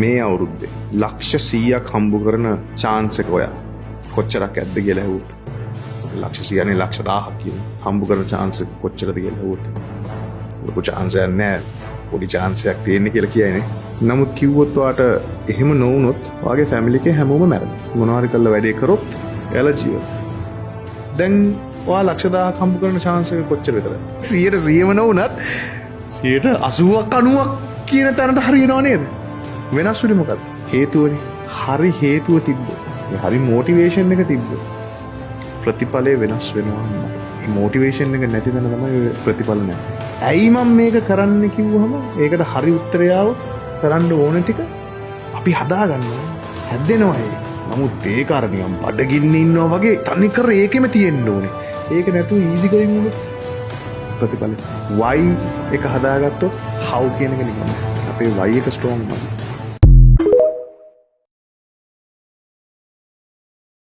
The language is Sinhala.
මේ අවුරුද්දේ ලක්ෂ 100ක් හම්බ කරන chance එක ඔයා කොච්චරක් ඇද්ද කියලා ඇහුවොත් ලක්ෂ 100 නේ ලක්ෂ 1000ක් කියන හම්බ කරන chance එක කොච්චරද කියලා ඇහුවොත් ලොකු chance එකක් නෑ පොඩි chance එකක් තියෙන්නේ කියලා කියයිනේ. නමුත් කිව්වොත් ඔයාට එහෙම නොවුනොත් ඔයාගේ ෆැමිලි එකේ හැමෝම මැරෙනවා. මොනවා හරි කරලා වැඩේ කරොත් එයාලා ජීවත්. දැන් ඔයා ලක්ෂ 1000ක් හම්බ කරන chance එක කොච්චර විතරද? 100%ම නොවුනත් 80ක් 90ක් කියන තැනට හරියනව නේද? වෙනස් වෙන්නේ මොකද්ද? හේතුවනේ. හරි හේතුව තිබ්බොත්, හරි මොටිවේෂන් එක තිබ්බොත් ප්‍රතිඵලය වෙනස් වෙනවාමයි. මේ මොටිවේෂන් එක නැති තැන තමයි ප්‍රතිඵල නැත්තේ. ඇයි මම මේක කරන්න කිව්වහම ඒකට හරි උත්තරය આવොත් කරන්න ඕන ටික අපි හදාගන්නවා. හැදෙනවා ඒක. නමුත් ඒක අර නිකන් බඩගින්නේ ඉන්නවා වගේ තනිකර ඒකෙම තියෙන්න ඕනේ. ඒක නැතුව ඊසි ගෝයින් වුණොත් ප්‍රතිඵල why එක හදාගත්තොත් how කියන එක නිකන් අපේ why එක ස්ට්‍රෝං වෙනවා.